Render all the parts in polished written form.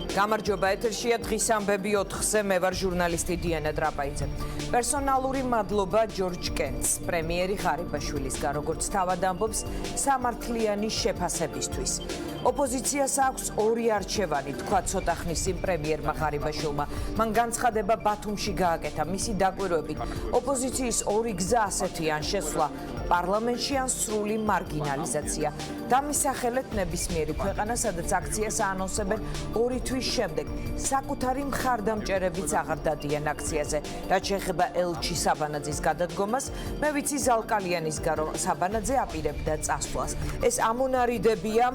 გამარჯობა ეთერშია დღის ამბები 4-ზე მე ვარ ჟურნალისტი დიანა ტრაპაიძე. პერსონალური მადლობა ჯორჯ კენს, პრემიერი ღარიბაშვილისგან, როგორც თავად ამბობს, სამართლიანი შეფასებისთვის. ოპოზიციას აქვს ორი არჩევანი, თქვა ცოტა ხნის წინ პრემიერმა ღარიბაშვილმა. მან განცხადება ბათუმში გააკეთა მისი დაკვირვებით. ოპოზიციის ორი გზა ასეთია: ან შესვლა პარლამენტში, ან სრული მარგინალიზაცია. დამისახელეთ ნებისმიერი ქვეყანა, სადაც აქციას აანონსებენ 2 თვის შემდეგ. საკუთარი მხარდამჭერებიც აღარ დადიან აქციაზე. რაც შეეხება ელჩი საბანაძის გადადგომას, მე ვიცი ზალკალიანისგან, რომ საბანაძე აპირებდა წასვლას. ეს ამონარიდებია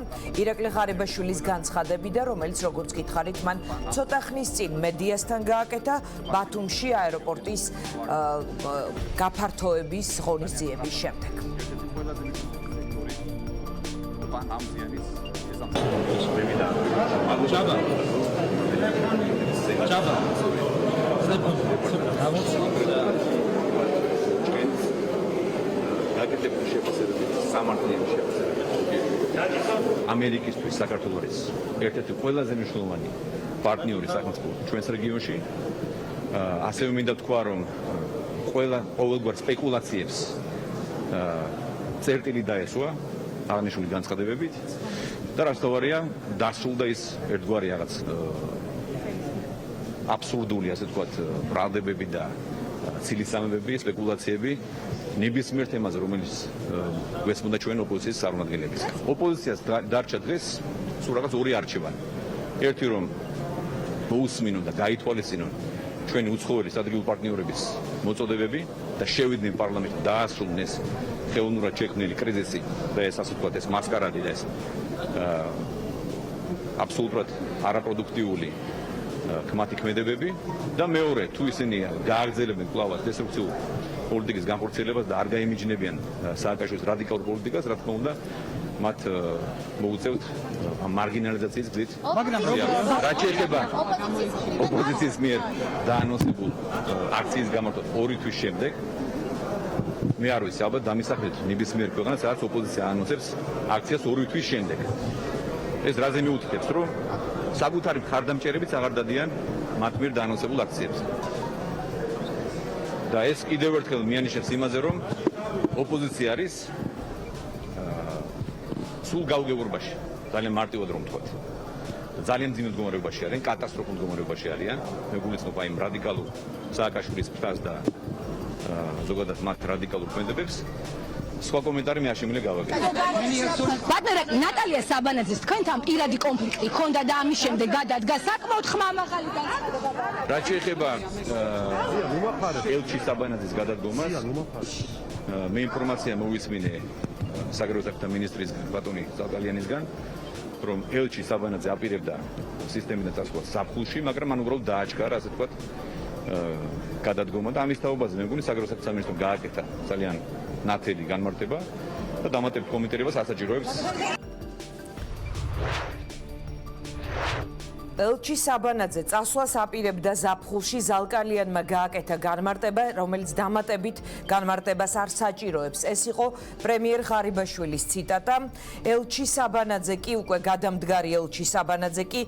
ირაკლი ღარიბაშვილის განცხადებიდან, რომელიც როგორც გითხარით, მან ცოტა ხნის წინ მედიასთან გააკეთა ბათუმში აეროპორტის გაფართოების ღონისძიების შემდეგ. ამერიკისთვის საქართველოს ერთ-ერთი ყველაზე მნიშვნელოვანი პარტნიორი სახელმწიფო ჩვენს რეგიონში. ასევე მინდა თქვა, რომ ყოველგვარ სპეკულაციებს წერტილი დაესვა აღნიშნული განცხადებებით და რაც თავარია დასრულდა ის ერთგვარი რაღაც აბსურდული, ასე ვთქვათ, ბრალდებები და ცილისამებები, სპეკულაციები ნებისმიერ თემაზე, რომელიც გვესმოდა ჩვენ ოპოზიციის წარმომადგენლებისგან. ოპოზიციას დარჩა დღეს სულ რაღაც ორი არჩევანი. ერთი, რომ მოусმინონ და გაითვალისწინონ ჩვენი უცხოელი სტრატეგიული პარტნიორების მოწოდებები და შევიდნენ პარლამენტში, დაასრულონ ეს ხელოვნურად შექმნილი კრიზისი და ეს, ასე ვთქვათ, ეს მასკარადი და ეს აბსოლუტურად არაპროდუქტიული კმათი ქმედებები და მეორე, თუ ისინი გააგრძელებენ კვლავ დესტრუქციულ პოლიტიკის განხორციელებას და არ გაიმიჯნებიან სააკაშვილის რადიკალურ პოლიტიკას, რა თქმა უნდა, მათ მოუწევთ მარგინალიზაციის გზით. რაც შეეხება ოპოზიციის მიერ დაანონსებულ აქციის გამართვა 2 თვის შემდეგ, მე არ ვიცი, ალბათ დამისახეთ ნებისმიერ ქვეყანას, სადაც ოპოზიცია აანონსებს აქციას 2 თვის შემდეგ. ეს რაზე მიუთითებს, რომ საკუთარი მხარდამჭერებიც აღარ დადიან მათ მიერ დაანონსებულ აქციებს. და ეს კიდევ ერთხელ მიანიშნებს იმაზე, რომ ოპოზიცია არის სულ გაუგებრობაში, ძალიან მარტივად რომ ვთქვათ. ძალიან ძიმე მდგომარეობაში არიან, კატასტროფულ მდგომარეობაში არიან. მე გულისხმობ აი რადიკალურ სააკაშვილის ფრაზს და ზოგადად მათ რადიკალურ ქმედებებს. სხვა კომენტარი მე არ შემიძლია გავაკეთო. ბატონო ნატალია საბანაძის თქვენთან პირადი კონფლიქტი ჰქონდა და ამის შემდეგ გადადგა საკმაოდ ხმამაღალი განცხადება. რაც შეეხება ელჩი საბანაძის გადადგომას, მე ინფორმაცია მოვისმინე საგარეო საქმეთა მინისტრის ბატონი ზალკალიანისგან, რომ ელჩი საბანაძე აპირებდა სისტემიდან წასვლას ზაფხულში, მაგრამ მან უბრალოდ დააჩქარა, ასე ვთქვათ, გადადგომა და ამის თაობაზე მე მგონი საგარეო საქმეთა მინისტრმა გააკეთა ძალიან ნათელი განმარტება და დამატებით კომენტირებას ასაჭიროებს. ელჩი საბანაძე წასვლას აპირებდა ზაფხულში, ზალკალიანმა გააკეთა განმარტება, რომელიც დამატებით განმარტებას არ საჭიროებს. ეს იყო პრემიერ ღარიბაშვილის ციტატა. ელჩი საბანაძე კი უკვე გადამდგარი ელჩი საბანაძე კი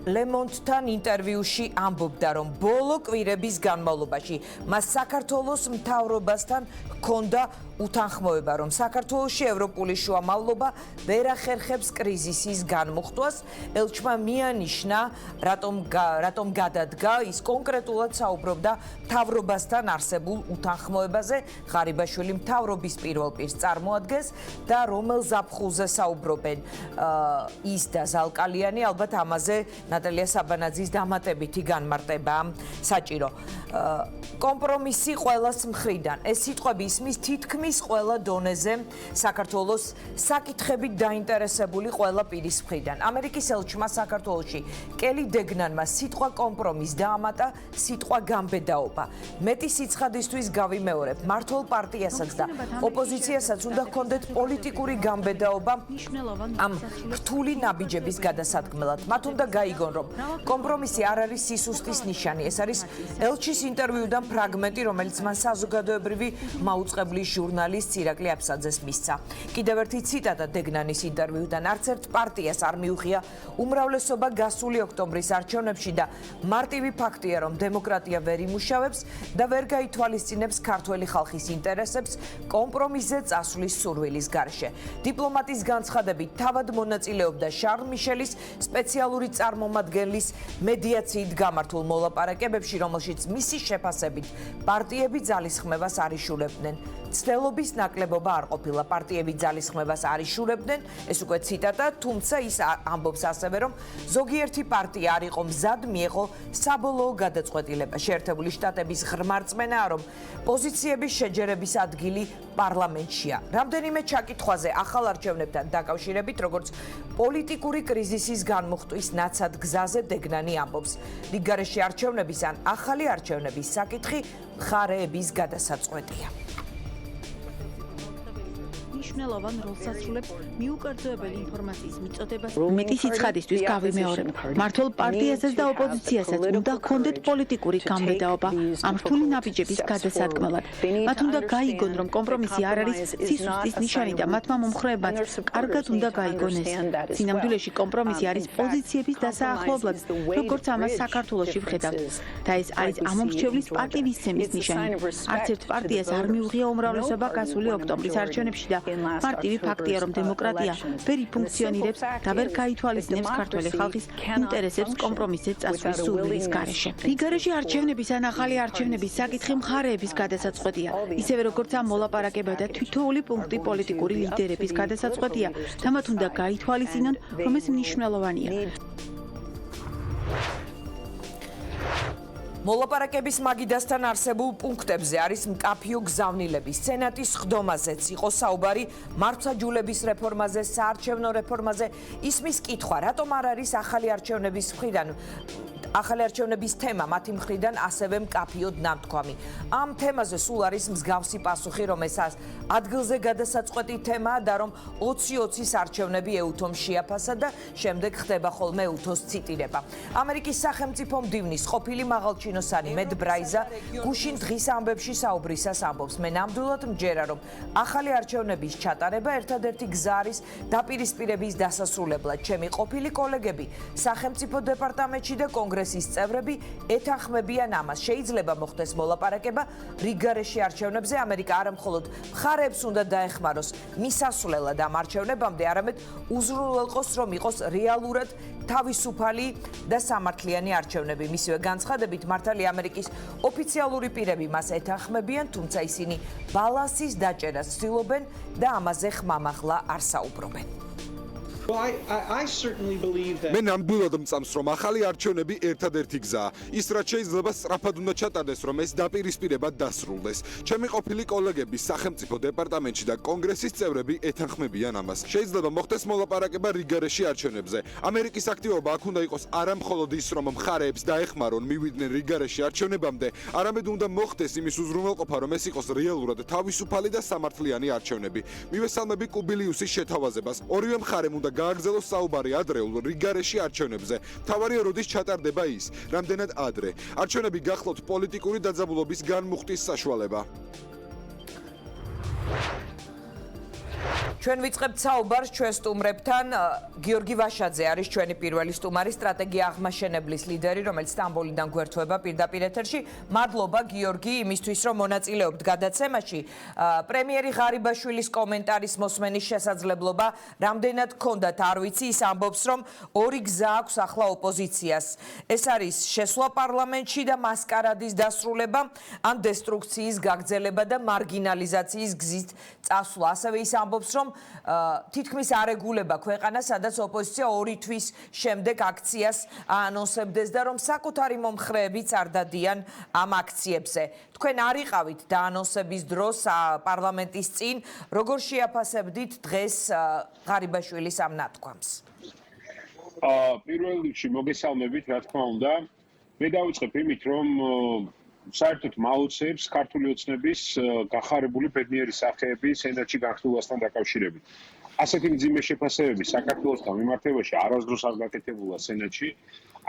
ლემონდთან ინტერვიუში ამბობდა, რომ ბოლო კვირების განმავლობაში მას საქართველოს მთავრობასთან ჰქონდა უთანხმოება, რომ საქართველოში ევროპული შუამავლობა ვერ ახერხებს კრიზისის განმუხტვას. ელჩმა მიანიშნა, რატომ გადადგა, ის კონკრეტულად საუბრობდა მთავრობასთან არსებულ უთანხმოებაზე. ღარიბაშვილი მთავრობის პირველ პირს წარმოადგენს და რომელ ზაფხულზე საუბრობენ ის და ზალკალიანი, ალბათ ამაზე ნატალია საბანაძის დამატებითი განმარტება საჭირო. კომპრომისი ყველას მხრიდან. ეს სიტყვები ისმის თითქმის ყველა დონეზე საქართველოს საკითხებით დაინტერესებული ყველა პირის მხრიდან. ამერიკის ელჩმა საქართველოში კელი დეგნანმა სიტყვა კომპრომის დაამატა სიტყვა გამბედაობა. მეტი სიცხადისთვის გავიმეორებ, მართლ პარტიასაც და ოპოზიციასაც უნდა ჰქონდეთ პოლიტიკური გამბედაობა ამ რთული ნაბიჯების გადასადგმელად. მათ უნდა გაიგონ, რომ კომპრომისი არ არის სისუსტის ნიშანი. ეს არის ელჩის ინტერვიუდან ფრაგმენტი, რომელიც მან საზოგადოებრივი მაუწყებლის ჟურნალ ჟურნალისტ ირაკლი აფსაძეს მისცა. კიდევ ერთი ციტატა დეგნანის ინტერვიუდან: არც ერთ პარტიას არ მიუღია უმრავლესობა გასული ოქტომბრის არჩევნებში და მარტივი ფაქტია, რომ დემოკრატია ვერ იმუშავებს და ვერ გაითვალისწინებს ქართველი ხალხის ინტერესებს კომპრომისზე წასვლის სურვილის გარეშე. დიპლომატის განცხადებით თავად მონაწილეობდა შარლ მიშელის სპეციალური წარმომადგენლის მედიაციით გამართულ მოლაპარაკებებში, რომელშიც მისი შეფასებით პარტიები ძალისხმევას არ იშურებდნენ. ცდელობის ნაკლებობა არ ყოფილა, პარტიები ძალისხმევას არ იშურებდნენ, ეს უკვე ციტატა, თუმცა ის ამბობს ასევე, რომ ზოგიერთი პარტია არ იყო მზად მიეღო საბოლოო გადაწყვეტილება. შეერთებული შტატების ღრმა რწმენაა, რომ პოზიციების შეჯერების ადგილი პარლამენტშია. რამდენიმე ჩაკითხვაზე ახალ არჩევნებთან დაკავშირებით, როგორც პოლიტიკური კრიზისის განმუხტვის ნაცად გზაზე დეგნანი ამბობს. რიგგარეშე არჩევნების ან ახალი არჩევნების საკითხი მხარეების გადასაწყვეტია. მნიშვნელოვან როლს ასრულებს მიუკერძოებელი ინფორმაციის მიწოდებას. მეტი სიცხადისთვის გავიმეორებ. მართლ პარტიასაც და ოპოზიციასაც უნდა ჰქონდეთ პოლიტიკური გამბედაობა ამ რთული ნაბიჯების გადასადგმელად. მათ უნდა გაიგონ, რომ კომპრომისი არ არის სისუსტის ნიშანი და მათმა მომხრეებმაც კარგად უნდა გაიგონ ეს. სინამდვილეში კომპრომისი არის პოზიციების დასაახლებლად, როგორც ამას საქართველოში ვხედავთ. და ეს არის ამომრჩევლის პატივისცემის ნიშანი. არც ერთ პარტიას არ მიუღია უმრავლესობა გასული ოქტომბრის არჩევნებში და მარტივი ფაქტია, რომ დემოკრატია ვერ იფუნქციონირებს და ვერ გაითვალისწინებს ქართველი ხალხის ინტერესებს კომპრომისზე წასვლის სურვილის გარეშე. რიგგარეშე არჩევნების ან ახალი არჩევნების საკითხი მხარეების გადასაწყვეტია, ისევე როგორც ამ მოლაპარაკება და თითოეული პუნქტი პოლიტიკური ლიდერების გადასაწყვეტია და მათ უნდა გაითვალისწინონ, რომ ეს მნიშვნელოვანია. მოლაპარაკების მაგიდასთან არსებულ პუნქტებზე არის მკაფიო გზავნილები. სენატის ხდომაზეც იყო საუბარი, მართლმსაჯულების რეფორმაზე, საარჩევნო რეფორმაზე. ისმის კითხვა, რატომ არ არის ახალი არჩევნების თემა მათი მხრიდან ასევე მკაფიოდ ნამთქვამი. ამ თემაზე სულ არის მსგავსი პასუხი, რომ ეს ადგილზე გადასაწყვეტი თემაა და რომ 20-20 არჩევნები ეუთომ შეაფასა და შემდეგ ხდება ხოლმე უთოს ციტირება. ამერიკის სახელმწიფო მდივნის ყოფილი მაღალჩინოსანი მედ ბრაიზა გუშინ დღის ამბებში საუბრისას ამბობს. მე ნამდვილად მჯერა, რომ ახალი არჩევნების ჩატარება ერთადერთი გზა არის დაპირისპირების დასასრულებლად. ჩემი ყოფილი კოლეგები სახელმწიფო დეპარტამენტში და კონგრესის წევრები ეთანხმებიან ამას. შეიძლება მოხდეს მოლაპარაკება რიგგარეშე არჩევნებზე. ამერიკა არა მხოლოდ მხარეებს უნდა დაეხმაროს მისასვლელად ამ არჩევნებამდე, არამედ უზრუნველყოს, რომ იყოს რეალურად თავისუფალი და სამართლიანი არჩევნები. მისივე განცხადებით, მართალი ამერიკის ოფიციალური პირები მას ეთანხმებიან, თუმცა ისინი ბალანსის დაჭერას ცდილობენ და ამაზე ხმამაღლა არ საუბრობენ. მე ნამდვილად მწამს, რომ ახალი არჩევნები ერთადერთი გზაა. ის რაც შეიძლება სწრაფად უნდა ჩატარდეს, რომ ეს დაპირისპირება დასრულდეს. ჩემი ყოფილი კოლეგები სახელმწიფო დეპარტამენტში და კონგრესის წევრები ეთანხმებიან ამას. შეიძლება მოხდეს მოლაპარაკება რიგგარეშე არჩევნებზე. ამერიკის აქტივობა აქ უნდა იყოს არა მხოლოდ ის, რომ მხარეებს დაეხმარონ მივიდნენ რიგგარეშე არჩევნებამდე, არამედ უნდა მოხდეს იმის უზრუნველყოფა, რომ ეს იყოს რეალურად თავისუფალი და სამართლიანი არჩევნები. მივესალმები კუბილიუსის შეთავაზებას. ორივე მხარემ უნდა გააგრძელოს საუბარი ადრეულ რიგგარეშე არჩევნებზე. მთავარია, როდის ჩატარდება ის, რამდენად ადრე. არჩევნები გახლავთ პოლიტიკური დაძაბულობის განმუხტვის საშუალება. ჩვენ ვიწყებთ საუბარს ჩვენ სტუმრებთან. გიორგი ვაშაძე არის ჩვენი პირველი სტუმარი, სტრატეგია აღმაშენებლის ლიდერი, რომელიც სტამბოლიდან გვერდება პირდაპირ ეთერში. მადლობა გიორგი იმისთვის, რომ მონაწილეობთ გადაცემაში. პრემიერი ღარიბაშვილის კომენტარის მოსმენის შესაძლებლობა რამდენად გქონდათ, არ ვიცი, ის ამბობს, რომ ორი გზა აქვს ახლა ოპოზიციას. ეს არის შესვლა პარლამენტში და მასკარადის დასრულება, ან დესტრუქციის გაგრძელება და მარგინალიზაციის გზით წასვლა. ასევე ის ამბობს, რომ თითქმის არ ეგულება ქვეყანა, სადაც ოპოზიცია 2 თვის შემდეგ აქციას აანონსებდეს და რომ საკუთარი მომხრეებიც არ დადიან ამ აქციებზე. თქვენ არ იყავით დაანონსების დროს პარლამენტის წინ, როგორ შეაფასებდით დღეს ღარიბაშვილის ამ ნათქვამს? პირველ რიგში მოგესალმებით, რა თქმა უნდა. მე დავიწყებ იმით, რომ საერთოდ მაოცებს ქართული ოცნების გახარებული ბედნიერი სახეები სენატში გახსნასთან დაკავშირებით. ასეთი მძიმე შეფასებები საქართველოსთან მიმართებაში არასდროს არ გაკეთებულა სენატში.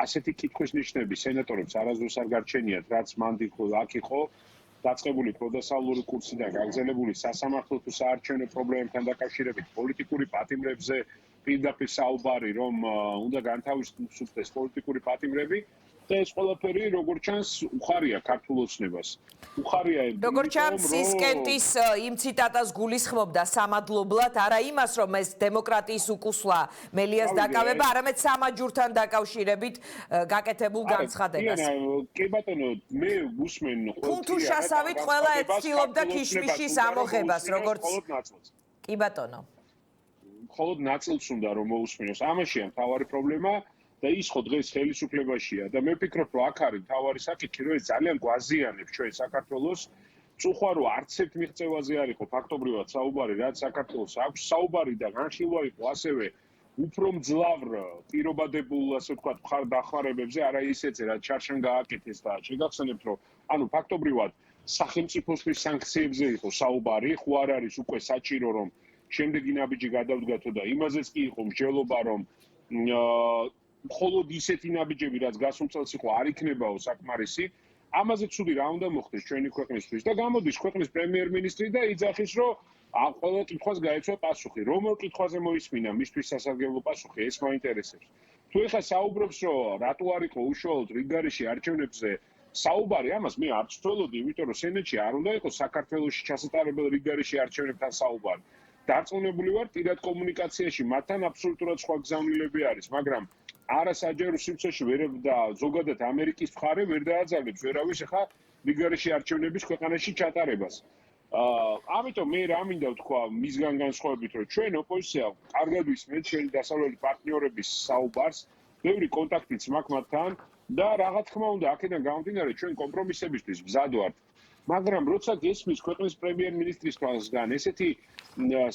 ასეთი კითხვის ნიშნები სენატორებს არასდროს არ გარჩენიათ, რაც მანდილ აქ იყო დაწყებული პროდასალური კურსიდან გაგრძელებული სასამართლო თუ საარჩევნო პრობლემებთან დაკავშირებით პოლიტიკური პატიმრებზე პირდაპირ საუბარი, რომ უნდა განთავისუფლდეს პოლიტიკური პატიმრები და ეს ყველაფერი როგორც ჩანს უხარია ქართულ ოცნებას. უხარია როგორც ჩანს სისკენტის იმ ციტატას გულისხმობდა სამადლებლად, არა იმას, რომ ეს დემოკრატიის უკუსლა მელიას დაკავება, არამედ სამაჯურთან დაკავშირებით გაკეთებულ განცხადებას. კი ბატონო, მე გусმენ ფუნთუშასავით ყველა ეცდილობდა ქიშმიშის ამოღებას, როგორც კი ბატონო. მხოლოდ ნაწილს უნდა რომ მოусმინოს. ამაშია მთავარი პრობლემა. და ის ხო დღეს ხელისუფლებაშია და მე ვფიქრობ რომ აქ არის მთავარი საკითხი რომ ეს ძალიან გვაზიანებს ჩვენ საქართველოს წუხვა რომ არც ერთ მიღწევაზე არ იყო ფაქტობრივად საუბარი რაც საქართველოს აქვს საუბარი და განხილვა იყო ასევე უფრო მძლავრ პირობადებულ ასე ვთქვათ მხარდახმარებებზე არა ისეთზე რაც ჩარშან გააკეთეს და შეგახსენებთ რომ ანუ ფაქტობრივად სახელმწიფოსთვის სანქციებზე იყო საუბარი ხო არ არის უკვე საჭირო რომ შემდეგი ნაბიჯი გადავდგათო და იმაზეც კი იყო მსჯელობა რომ მხოლოდ ისეთი ნაბიჯები რაც გასულ წელს იყო არ იქნებაო საკმარისი ამაზე ცუდი რა უნდა მოხდეს ჩვენი ქვეყნისთვის და გამოდის ქვეყნის პრემიერ-მინისტრი და იძახის რომ ყველა კითხვას გაეცვა პასუხი რომელ კითხვაზე მოისმინა მისთვის სასარგებლო პასუხი ეს მაინტერესებს თუ ეხლა საუბრობს რომ რატო არ იყო უშუალოდ რიგგარეშე არჩევნებზე საუბარი ამას მე არ ვცდილობდი იმიტომ რომ სენატში არ უნდა იყოს საქართველოში ჩასატარებელ რიგგარეშე არჩევნებთან საუბარი დარწმუნებული ვარ პირად კომუნიკაციაში მათთან აბსოლუტურად სხვა გზავნილები არის მაგრამ არასაჯარო სივრცეში ვერ და ზოგადად ამერიკის მხარე ვერ დააძალებს ვერავის ახლა რიგგარეშე არჩევნების ქვეყანაში ჩატარებას. ამიტომ მე რა მინდა ვთქვა მისგან განსხვავებით რომ ჩვენ ოპოზიცია კარგად ვისმენთ შენი დასავლელი პარტნიორების საუბარს, ბევრი კონტაქტიც მაქვს მათთან და რა თქმა უნდა აქედან გამომდინარე ჩვენ კომპრომისებისთვის მზად ვართ. მაგრამ როცა გესმის ქვეყნის პრემიერ-მინისტრისგან ესეთი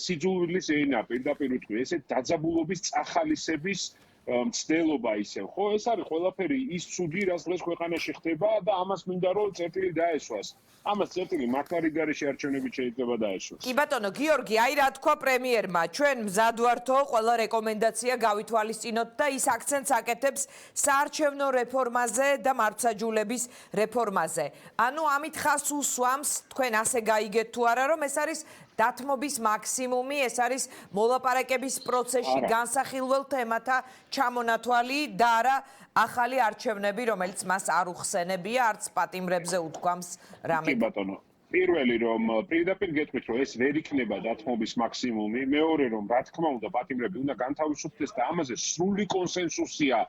სიძულვილის ენა პირდაპირ უთქვი, ესეთ დაძაბულობის წახალისების მცდელობა ისევ ხო ეს არის ყველაფერი ის ცუდი რაც დღეს ქვეყანაში ხდება და ამას მინდა რომ წერტილი დაესვას ამას წერტილი მართლა რიგგარეშე არჩევნებით შეიძლება დაესვას კი ბატონო გიორგი აი რა თქვა პრემიერმა ჩვენ მზად ვართო ყველა რეკომენდაცია გავითვალისწინოთ და ის აქცენტს აკეთებს საარჩევნო რეფორმაზე და მართლმსაჯულების რეფორმაზე ანუ ამით ხას უსვამს თქვენ ასე გაიგეთ თუ არა რომ ეს არის დათმობის მაქსიმუმი ეს არის მოლაპარაკების პროცესში განსახილველ თემათა ჩამონათვალი და არა ახალი არჩევნები რომელიც მას არ უხსენებია არც პატიმრებზე უთქვამს რამე კი ბატონო პირველი რომ პირდაპირ გეტყვით რომ ეს ვერ იქნება დათმობის მაქსიმუმი მეორე რომ რა თქმა უნდა პატიმრები უნდა განთავისუფლდეს და ამაზე სრული კონსენსუსია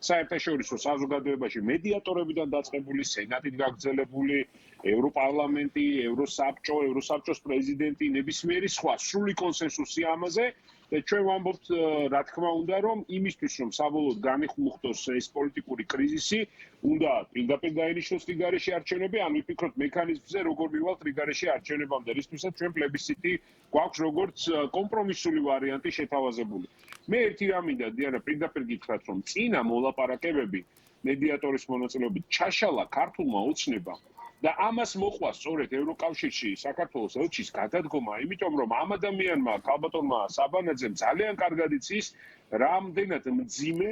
საერთაშორისო საზოგადოებაში მედიატორებიდან დაწყებული სენატით გაგრძელებული ევროპარლამენტი, ევროსაბჭოს პრეზიდენტი, ნებისმიერი სხვა სრული კონსენსუსი ამაზე და ჩვენ ვამბობთ რა თქმა უნდა რომ იმისთვის რომ საბოლოოდ განიხილოს ეს პოლიტიკური კრიზისი უნდა პირდაპირ დაინიშნოს რიგგარეშე არჩევნები ან ვიფიქროთ მექანიზმზე როგორ მივალთ რიგგარეშე არჩევნებამდე რისთვისაც ჩვენ პლებისციტი გვაქვს როგორც კომპრომისული ვარიანტი შეთავაზებული მე ერთი რამ მინდა დიანა პირდაპირ გითხრათ რომ წინა მოლაპარაკებები მედიატორის მონაწილეობით ჩაშალა ქართულმა ოცნებამ და ამას მოყვა სწორედ ევროკავშირში საქართველოს ელჩის გადადგომა, იმიტომ რომ ამ ადამიანმა ქალბატონმა საბანაძემ ძალიან კარგად იცის, რამდენად მძიმე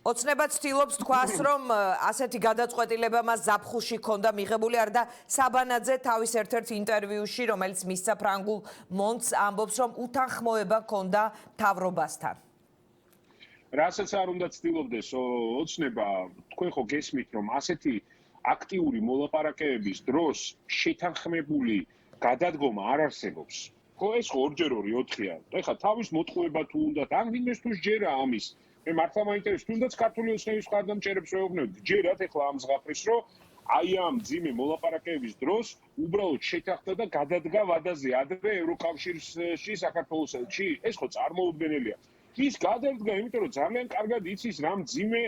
ოცნებად ცდილობს თქვას, რომ ასეთი გადაწყვეტილება მას ზაფხულში ჰქონდა მიღებული არ და საბანაძე თავის ერთ-ერთ ინტერვიუში, რომელიც მისცა ფრანგულ მონდს, ამბობს, რომ უთანხმოება ჰქონდა მთავრობასთან. რასაც არ უნდა ცდილობდეს ოცნება, თქვენ ხო გესმით, რომ ასეთი აქტიური მოლაპარაკებების დროს შეთანხმებული გადადგომა არ არსებობს. ხო ეს ხო 2x2 4-ია. ეხლა თავის მოტყუება თუ უნდა, ან ვინმეს თუ ჯერა ამის. მე მართლა მაინტერესებს, თუნდაც ქართული ოცნების მხარდამჭერებს ვეუბნებთ, ჯერათ ეხლა ამ ზღაპრეს, რომ აი ამ ძიმე მოლაპარაკებების დროს უბრალოდ შეთანხმდა და გადადგა ვადაზე ადრე ევროკავშირში საქართველოს ელჩი. ეს ხო წარმოუდგენელია. ის გადადგა, იმიტომ რომ ძალიან კარგად იცის რა მძიმე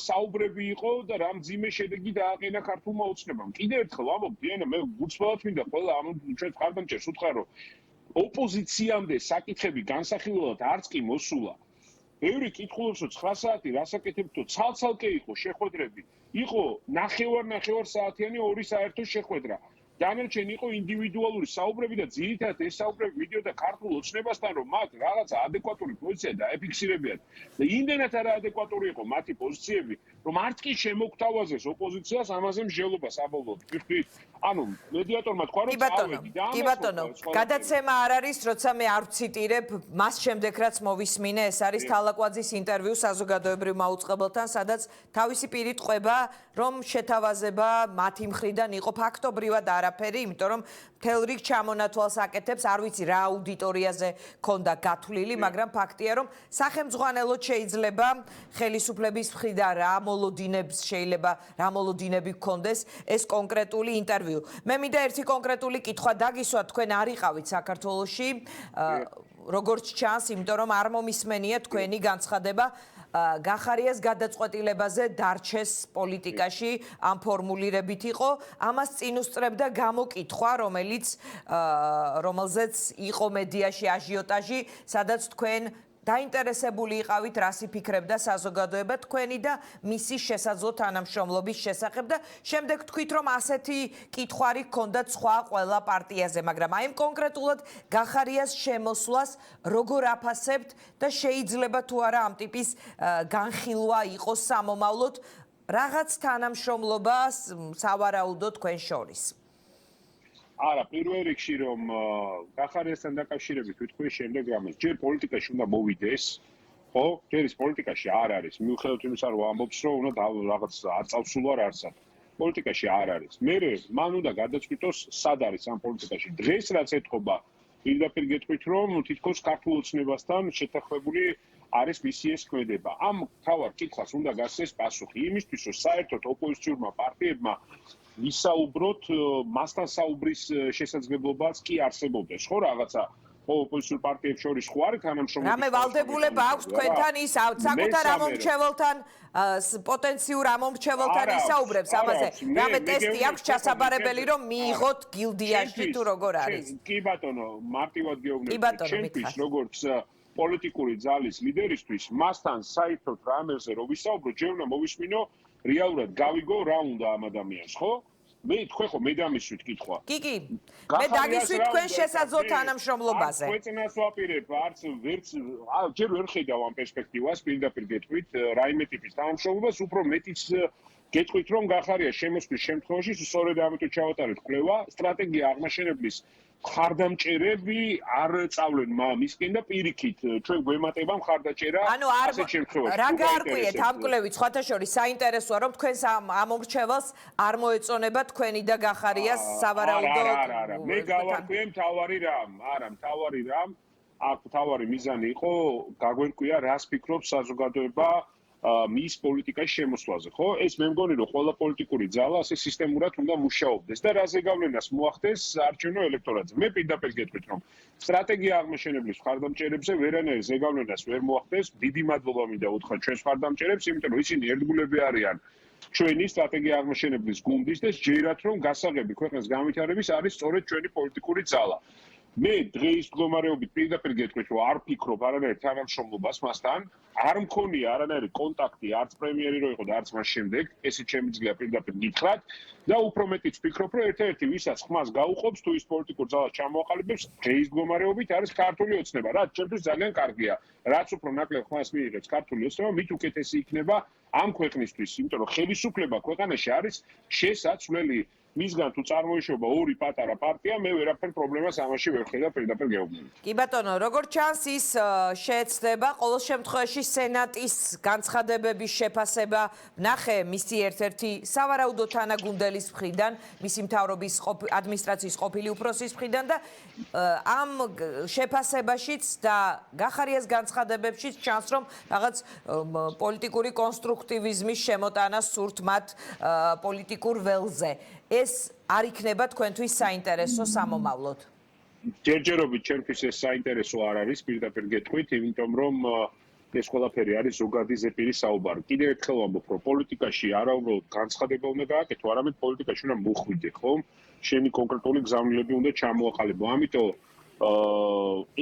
საუბრები იყო და რა მძიმე შედეგი დააყენა ქართულმა ოცნებამ. კიდევ ერთხელ ვამბობ, დიანა, მე უცბად მინდა ყველა ამ ჩვენ მხარდამჭერს უთხრა, რომ ოპოზიციამდე საკითხები განსახილველად არც კი მოსულა. ბევრი კითხულობს, რომ 9 საათი რასაკეთებთო, ცალ-ცალკე იყო შეხვედრები. იყო ნახევარ საათიანი ორი საერთო შეხვედრა. დანარჩენი იყო ინდივიდუალური საუბრები და ძირითადად ეს საუბრები მიდიოდა ქართულ ოცნებასთან, რომ მათ რაღაცა ადეკვატური პოზიცია დაეფიქსირებიათ. და იმდენად არაადეკვატური იყო მათი პოზიციები, რომ არც კი შემოგთავაზეს ოპოზიციას ამაზე მსჯელობა საბოლოოდ. ვიხდით, ანუ მედიატორმა თქვა რომ წავედი და კი ბატონო, გადაცემა არ არის, როცა მე არ ვციტირებ, მას შემდეგ რაც მოვისმინე, ეს არის თალაკვაძის ინტერვიუ საზოგადოებრივ მაუწყებელთან, სადაც თავისი პირით ყვება, რომ შეთავაზება მათი მხრიდან იყო ფაქტობრივად არაფერი, იმიტომ რომ მთელ რიგ ჩამონათვალს აკეთებს, არ ვიცი რა აუდიტორიაზე ქონდა გათვლილი, მაგრამ ფაქტია, რომ სახელმძღვანელოდ შეიძლება ხელისუფლების მხრიდან რა მოლოდინებს შეიძლება რა მოლოდინები გქონდეს ეს კონკრეტული ინტერვიუ. მე მინდა ერთი კონკრეტული კითხვა დაგისვა, თქვენ არ იყავით საქართველოში, როგორც ჩანს, იმიტომ რომ არ მომისმენია თქვენი განცხადება გახარიას გადაწყვეტილებაზე დარჩეს პოლიტიკაში ამ ფორმულირებით იყო, ამას წინ უსწრებდა გამოკითხვა, რომელზეც იყო მედიაში აჟიოტაჟი, სადაც თქვენ დაინტერესებული იყავით, რას იფიქრებდა საზოგადოება თქვენი და მისი შესაძლო თანამშრომლობის შესახებ და შემდეგ თქვით, რომ ასეთი კითხვარი ჰქონდათ სხვა ყველა პარტიაზე, მაგრამ აი კონკრეტულად გახარიას შემოსვლას როგორ აფასებთ და შეიძლება თუ არა ამ ტიპის განხილვა იყოს სამომავლოდ რაღაც თანამშრომლობას სავარაუდო თქვენ შორის. არა, პირველ რიგში რომ გახარიასთან დაკავშირებით ვიტყვი შემდეგ რამეს. ჯერ პოლიტიკაში უნდა მოვიდეს, ხო? ჯერ ის პოლიტიკაში არ არის. მიუხედავად იმისა, რომ ამბობს, რომ უნდა რაღაც არ წავსულო არ არსად. პოლიტიკაში არ არის. მერე მან უნდა გადაწყვიტოს, სად არის ამ პოლიტიკაში. დღეს რაც ეთქობა, პირდაპირ გეტყვით, რომ თითქოს ქართულ ოცნებასთან შეთანხმებული არის მისი ეს ქმედება. ამ თავარ კითხვას უნდა გასცეს პასუხი იმისთვის, რომ საერთოდ ოპოზიციურმა პარტიებმა ისაუბროთ, მასთან საუბრის შესაძლებლობაც კი არსებობდეს, ხო რაღაცა ოპოზიციურ პარტიებს შორის ხო არის თანამშრომლობა? რამე ვალდებულება აქვს თქვენთან ის საკუთარ ამომრჩეველთან პოტენციურ ამომრჩეველთან ისაუბრებს ამაზე. რამე ტესტი აქვს ჩასაბარებელი რომ მიიღოთ გილდიაში თუ როგორ არის? კი ბატონო, მარტივად გეუბნებით, ჩემთვის როგორც პოლიტიკური ძალის ლიდერისთვის, მასთან საერთოდ რამეზე რომ ვისაუბრო, ჯერ უნდა მოვისმინო რეალურად გავიგო რა უნდა ამ ადამიანს, ხო? თქვენ ხო მე დამისვით კითხვა. კი, მე დაგისვით თქვენ შესაძლო თანამშრომლობაზე. თქვენს ვაპირებ, არც ვერც ჯერ ვერ ხედავ ამ პერსპექტივას, პირდაპირ გეტყვით, რაიმე ტიპის თანამშრომლობას, უფრო მეტიც გეტყვით, რომ გახარია შემოსვლის შემთხვევაში, სწორედ ამიტომ ჩავატარეთ კვლევა, სტრატეგია აღმაშენებლის ხარდამჭერები არ წავლენ მისკენ და პირიქით ჩვენ გვემატება ხარდაჭერა ასეთ შემთხვევაში. რა გაარკვიეთ ამ კვლევით? სხვათა შორის საინტერესოა რომ თქვენს ამომრჩეველს არ მოეწონება თქვენი და გახარიას სავარაუდო. არა, მე გავარკვიე მთავარი რამ. არა, მთავარი რამ, აქ მთავარი მიზანი იყო გაგვერკვია რას ფიქრობს საზოგადოება მის პოლიტიკაში შემოსვლაზე, ხო? ეს მე მგონი რომ ყველა პოლიტიკური ძალა ასე სისტემურად უნდა მუშაობდეს და რა ზეგავლენას მოახდეს არჩევნო ელექტორატზე. მე პირდაპირ გეტყვით რომ სტრატეგია აღმაშენებლის ხარდამჭერებზე ვერანაირ ზეგავლენას ვერ მოახდეს. დიდი მადლობა მინდა უთხრა ჩვენს ხარდამჭერებს, იმიტომ რომ ისინი ერთგულები არიან ჩვენი სტრატეგია აღმაშენებლის გუნდის და ჯერათ რომ გასაღები ქვეყნის განვითარების არის სწორედ ჩვენი პოლიტიკური ძალა. მე დღეს მდგომარეობით პირდაპირ გეტყვით რომ არ ფიქრობ არანაირ თანამშრომლობას მასთან, არ მქონია არანაირი კონტაქტი არც პრემიერი რო იყო და არც მას შემდეგ, ესეც შემიძლია პირდაპირ გითხრათ და უფრო მეტიც ვფიქრობ რომ ერთ-ერთი ვისაც ხმას გაუყოფს თუ ის პოლიტიკურ ძალას ჩამოაყალიბებს, დღეს მდგომარეობით არის ქართული ოცნება, რაც ჩემთვის ძალიან კარგია. რაც უფრო ნაკლებ ხმას მიიღებს ქართული ოცნება, მით უკეთესი იქნება ამ ქვეყნისთვის, იმიტომ რომ ხელისუფლება ქვეყანაში არის შესაძლებელი. მისგან თუ წარმოიშობა ორი პატარა პარტია, მე ვერაფერ პრობლემას ამაში ვერ ხედავ პირდაპირ გეუბნებით. კი ბატონო, როგორც ჩანს ის შეეცდება ყოველ შემთხვევაში სენატის განცხადებების შეფასება, ნახე მისი ერთ-ერთი სავარაუდო თანაგუნდელის მხრიდან, მისი მთავრობის ადმინისტრაციის ყოფილი უფროსის მხრიდან და ამ შეფასებაშიც და გახარიას განცხადებებშიც ჩანს რომ რაღაც პოლიტიკური კონსტრუქტივიზმის შემოტანა სურთ მათ პოლიტიკურ ველზე. ეს არ იქნება თქვენთვის საინტერესო სამომავლოდ. ჯერჯერობით ჩემთვის ეს საინტერესო არ არის, პირდაპირ გეტყვით, იმიტომ რომ ეს ყველაფერი არის ზოგადი ზეპირი საუბარი. კიდევ ერთხელ ვამბობ, რომ პოლიტიკაში არა უბრალოდ განცხადება უნდა გააკეთო, არამედ პოლიტიკაში უნდა მოხვიდე, ხო? შენი კონკრეტული გზავნილები უნდა ჩამოაყალიბო. ამიტომ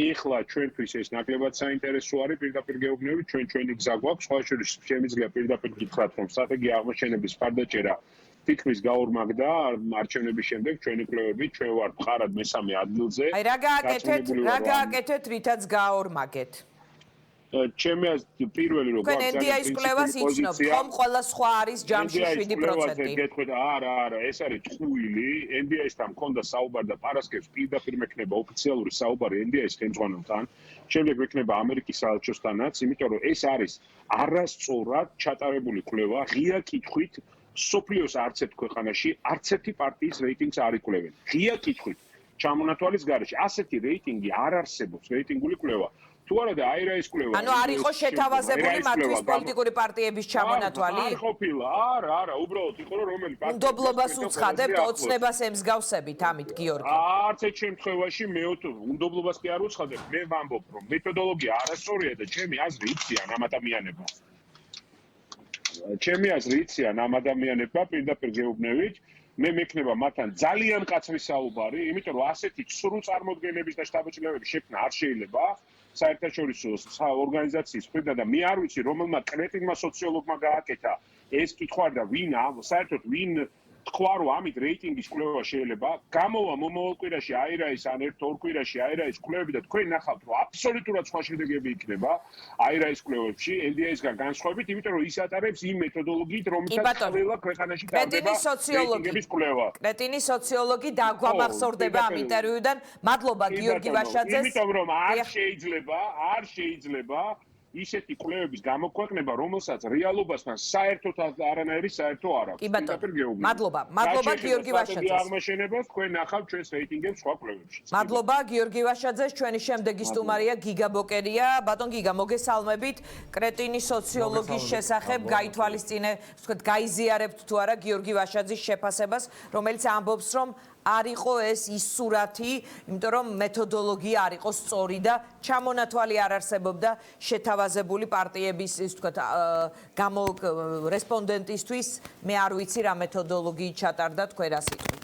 ეხლა ჩვენთვის ეს ნაკლებად საინტერესო არის, პირდაპირ გეუბნებით, ჩვენი გზა გვაქვს, სხვა შორის შემიძლია პირდაპირ გითხრათ, რომ სტრატეგია აღმაშენების ხარდაჭერა თითქმის გაორმაგდა არჩევნების შემდეგ ჩვენი კვლევებით ჩვენ ვართ მყარად მესამე ადგილზე. აი რა გააკეთეთ, რითაც გაორმაგეთ? ჩემი აზრით პირველი რო თქვენ NDI-ის კვლევას იცნობთ, ხომ ყველა სხვა არის ჯამში 7%. გეტყვით, არა, ეს არის ტყუილი. NDI-სთან მქონდა საუბარი და პარასკევს პირდაპირ მექნება ოფიციალური საუბარი NDI-ის ხელმძღვანელთან. შემდეგ მექნება ამერიკის საელჩოსთანაც, იმიტომ რომ ეს არის არასწორად ჩატარებული კვლევა, ღია კითხვით სოფლიოს არც ერთ ქვეყანაში არც ერთი პარტიის რეიტინგს არ იკვლევენ. ღია კითხვით ჩამონათვალის გარეშე ასეთი რეიტინგი არ არსებობს, რეიტინგული კვლევა. თუ არა და აირაის კვლევა. ანუ არ იყო შეთავაზებული მათთვის პოლიტიკური პარტიების ჩამონათვალი? არ ყოფილა, არა, უბრალოდ იყო რომ რომელი პარტია. უნდობლობას უცხადებთ, ოცნებას ემსგავსებით ამით, გიორგი. არც ერთ შემთხვევაში უნდობლობას კი არ უცხადებ. მე ვამბობ, რომ მეთოდოლოგია არასწორია და ჩემი აზრი იციან ამ ადამიანებმა. ჩემი აზრი იციან ამ ადამიანებმა პირდაპირ გეუბნებით. მე მექნება მათთან ძალიან კაცრი საუბარი, იმიტომ რომ ასეთი ცრუ წარმოდგენების და შთაბეჭდილებების შექმნა არ შეიძლება. საერთაშორისო ორგანიზაციის მხრიდან და მე არ ვიცი რომელმა კრეტინმა სოციოლოგმა გააკეთა ეს კითხვა და საერთოდ ვინ თქვა რომ ამით რეიტინგის კვლევა შეიძლება გამოვა მომავალ კვირაში აირაის ან ერთ-ორ კვირაში აირაის კვლევები და თქვენ ნახავთ რომ აბსოლუტურად სხვა შედეგები იქნება აირაის კვლევებში NDI-სგან განსხვავებით იმიტომ რომ ის ატარებს იმ მეთოდოლოგიით რომელსაც ყველა ქვეყანაში ტარდება რეიტინგების კვლევა. კრეტინი სოციოლოგი დაგვამახსოვრდება ამ ინტერვიუდან. მადლობა გიორგი ვაშაძეს. იმიტომ რომ არ შეიძლება ისეთი კვლევების გამოქვეყნება, რომელსაც რეალობასთან საერთოდ არანაირი საერთო არ აქვს. კი ბატონო. მადლობა გიორგი ვაშაძეს. აღმაშენებას თქვენ ნახავთ ჩვენს რეიტინგებს სხვა კვლევებში. მადლობა გიორგი ვაშაძეს. ჩვენი შემდეგი სტუმარია გიგა ბოკერია. ბატონ გიგა, მოგესალმებით. კრეტინი სოციოლოგის შესახებ გაითვალისწინე, ვთქვათ, გაიზიარებთ თუ არა გიორგი ვაშაძის შეფასებას, რომელიც ამბობს, რომ არ იყო ეს ის სურათი, იმიტომ რომ მეთოდოლოგია არ იყო სწორი და ჩამონათვალი არ არსებობდა შეთავაზებული პარტიების, ვთქვათ, რესპონდენტისთვის. მე არ ვიცი რა მეთოდოლოგიით ჩატარდა, თქვენ რას იტყვით?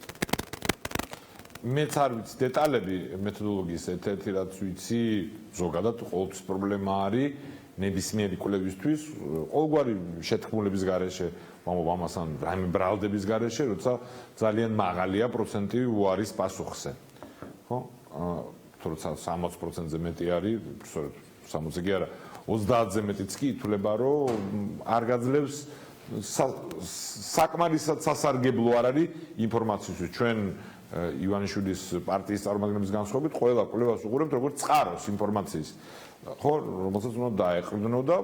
მეც არ ვიცი დეტალები მეთოდოლოგიის, ერთ-ერთი რაც ვიცი, ზოგადად ყოველთვის პრობლემა არის ნებისმიერი კვლევისთვის, ყოველგვარი შეთქმულების გარეშე, ამას ან რაიმე ბრალდების გარეშე, როცა ძალიან მაღალია პროცენტი უარის პასუხზე. ხო? თორსა 60%-ზე მეტი არის, სწორედ 60-ზე კი არა, 30-ზე მეტიც კი ითვლება, რომ არ გაძლევს საკმარისად სასარგებლო არ არის ინფორმაციისთვის. ჩვენ ივანიშვილის პარტიის წარმომადგენლების განსხვავებით, ყველა კვლევას უყურებთ როგორც წყაროს ინფორმაციის. ხო, რომელსაც უნდა დაეყრდნო და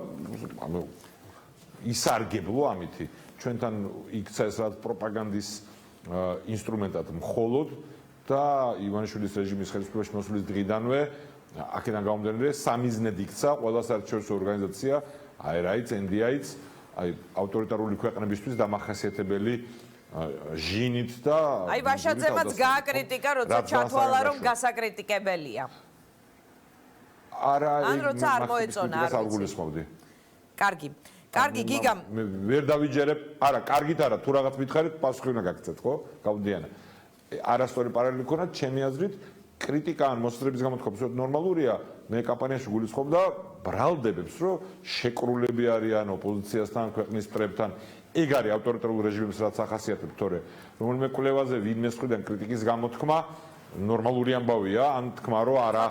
ისარგებლო ამითი. ჩვენთან იქცა ეს რაც პროპაგანდის ინსტრუმენტად მხოლოდ და ივანიშვილის რეჟიმის ხელისუფლებაში მოსulis დღიდანვე აქედან გამომდინარე სამიზნედ იქცა ყველა საერთაშორისო ორგანიზაცია, აირაიც, NDI-ც, აი ავტორიტარული ქვეყნებისთვის დამახასიათებელი ჟინით და აი ვაშაძემაც გააკრიტიკა, როცა ჩათვალა რომ გასაკრიტიკებელია. არა, ან როცა არ მოეწონა, არ ვიცი. კარგი, გიგა. მე ვერ დავიჯერებ, არა, კარგით არა, თუ რაღაც მითხარით, პასუხი უნდა გაგცეთ, ხო? გავდიანა. არასწორი პარალელი ქონა, ჩემი აზრით, კრიტიკა ან მოსწრების გამოთქვა უბრალოდ ნორმალურია. მე კამპანიაში გულისხმობდა ბრალდებებს, რომ შეკრულები არიან ოპოზიციასთან, ქვეყნის მტრებთან. ეგ არის ავტორიტარული რეჟიმის რაც ახასიათებს, თორე რომელიმე კვლევაზე ვინმე მხრიდან კრიტიკის გამოთქმა ნორმალური ამბავია, ან თქმა რომ არა.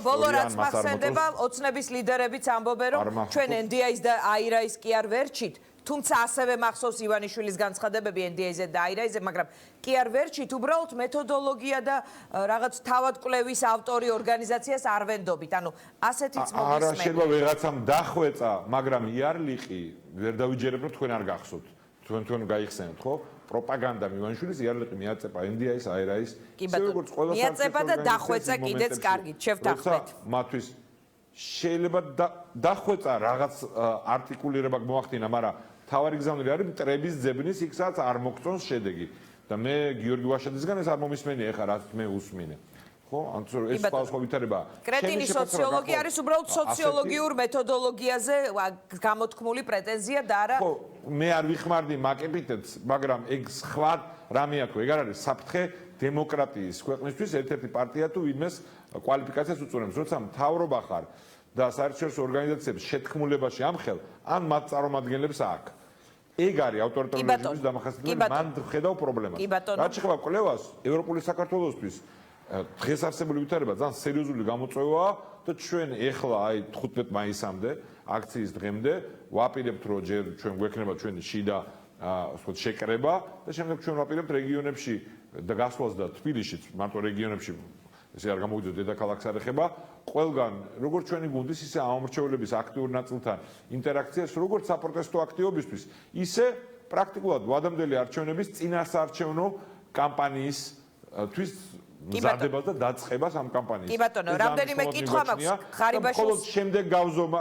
ბოლო რაც მახსენდება, ოცნების ლიდერებიც ამბობენ, რომ ჩვენ NDI-ს და აირაის კი არ ვერჩით, თუმცა ასევე მახსოვს ივანიშვილის განცხადებები NDI-ზე და აირაისზე, მაგრამ კი არ ვერჩით, უბრალოდ მეთოდოლოგია და რაღაც თავად კვლევის ავტორი ორგანიზაციას არ ვენდობით. ანუ ასეთიც მოგისმენთ. არა, შეიძლება ვიღაცამ დახვეწა, მაგრამ იარლიყი ვერ დავიჯერებ, რომ თქვენ არ გახსოვთ. თქვენ გაიხსენეთ, ხო? პროპაგანდა ივანიშვილის იარლიყი მიაწეპა NDI-ს, აირაის, ისე როგორც ყველა მიაწეპა და დახვეწა კიდეც კარგით, შევთანხმდით. მათთვის შეიძლება დახვეწა რაღაც არტიკულირება მოახდინა, მაგრამ თავარი გზავნილი არის მტრების ძებნის იქ სადაც არ მოგწონს შედეგი. და მე გიორგი ვაშაძისგან ეს არ მომისმენია ეხლა რაც მე უსმინე. ხო? ანუ ეს სხვადასხვა ვითარება. კრეტინი სოციოლოგი არის უბრალოდ სოციოლოგიურ მეთოდოლოგიაზე გამოთქმული პრეტენზია და არა. ხო, მე არ ვიხმარდი მაკეპიტეთს, მაგრამ ეგ სხვა რამე აქვს. ეგ არ არის საფრთხე დემოკრატიის ქვეყნისთვის ერთ-ერთი პარტია თუ ვინმეს კვალიფიკაციას უწურებს, როცა მთავრობა ხარ და საერთაშორისო ორგანიზაციებს შეთქმულებაში ამხელ, ან მათ წარმომადგენლებს აქ. ეგ არის ავტორიტარული რეჟიმის დამახასიათებელი, მან ხედავ პრობლემას. რაც შეეხება კვლევას, ევროპული საქართველოსთვის დღეს არსებული ვითარება ძალიან სერიოზული გამოწვევაა და ჩვენ ეხლა აი 15 მაისამდე აქციის დღემდე ვაპირებთ რომ ჯერ ჩვენ გვექნება ჩვენი შიდა ასე შეკრება და შემდეგ ჩვენ ვაპირებთ რეგიონებში და გასვლას და თბილისშიც მარტო რეგიონებში ესე არ გამოვიდოთ დედაქალაქს არ ეხება ყველგან როგორც ჩვენი გუნდის ისე ამომრჩევლების აქტიურ ნაწილთან ინტერაქციას როგორც საპროტესტო აქტივობისთვის ისე პრაქტიკულად ვადამდელი არჩევნების წინასაარჩევნო კამპანიის თვის მზადებას და დაწყებას ამ კამპანიის. კი ბატონო, რამდენიმე კითხვა მაქვს ხარიბაშვილს. მხოლოდ შემდეგ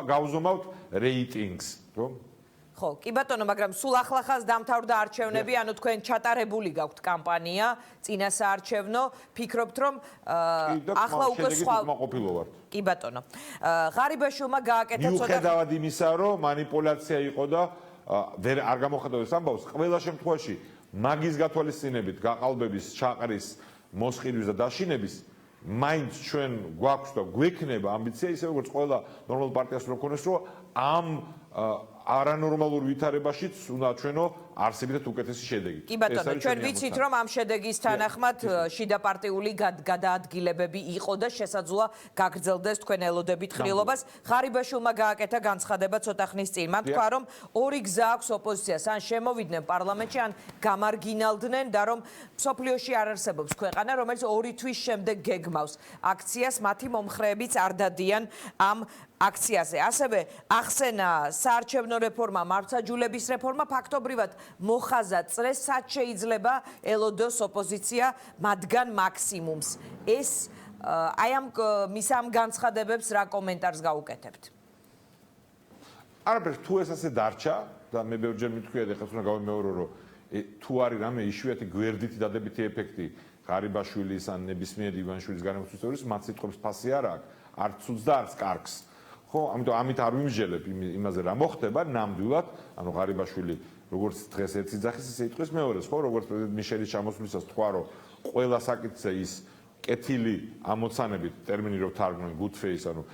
გავზომავთ რეიტინგს, რომ ხო, კი ბატონო, მაგრამ სულ ახლახანს დამთავრდა არჩევნები, ანუ თქვენ ჩატარებული გაქვთ კამპანია, წინასაარჩევნო, ფიქრობთ რომ ახლა უკვე სხვა მოყოფილობთ. კი ბატონო. ხარიბაშვილმა გააკეთა ცოტა მიუხედავად იმისა, რომ манипуляция იყო და არ გამოხატავდეს ამბავს, ყველა შემთხვევაში მაგის გათვალისწინებით გაყალბების, ჩაყრის, მოსყიდვის და დაშინების მაინც ჩვენ გვაქვს და გვექნება ამბიცია ისე როგორც ყველა ნორმალურ პარტიას რო ქონდეს რომ ამ არანორმალურ ვითარებაშიც უნდა ჩვენო არსებითად უკეთესი შედეგი. კი ბატონო, ჩვენ ვიცით რომ ამ შედეგის თანახმად შიდა პარტიული გადაადგილებები იყო და შესაძლოა გაგრძელდეს თქვენ ელოდებით ხილობას. ხარიბაშვილმა გააკეთა განცხადება ცოტა ხნის წინ. მან თქვა რომ ორი გზა აქვს ოპოზიციას, ან შემოვიდნენ პარლამენტში, ან გამარგინალდნენ და რომ მსოფლიოში არ არსებობს ქვეყანა, რომელიც 2 თვის შემდეგ გეგმავს აქციას, მათი მომხრეებიც არ დადიან ამ აქციაზე. ასევე ახსენა საარჩევნო რეფორმა, მართლმსაჯულების რეფორმა ფაქტობრივად მოხაზა წრეს, სად შეიძლება ელოდოს ოპოზიცია მათგან მაქსიმუმს. ეს აი ამ მის ამ განცხადებებს რა კომენტარს გაუკეთებთ? არაფერს თუ ეს ასე დარჩა და მე ბევრჯერ მithქვია და ეხლა უნდა გავიმეორო რომ თუ არის რამე იშვიათი გვერდითი დადებითი ეფექტი ხარიბაშვილის ან ნებისმიერ ივანიშვილის განმეორების თორეს მათ სიტყვებს ფასი არ აქვს, არც ცუდს და არც კარგს. ხო, ამიტომ ამით არ ვიმსჯელებ იმაზე რა მოხდება ნამდვილად, ანუ ხარიბაშვილი როგორც დღეს ერთი ძახის ისე იტყვის მეორეს, ხო, როგორც პრეზიდენტ მიშელის ჩამოსვლისას თქვა, რომ ყველა საკითხზე ის კეთილი ამოცანებით ტერმინი რო თარგმნი good face, ანუ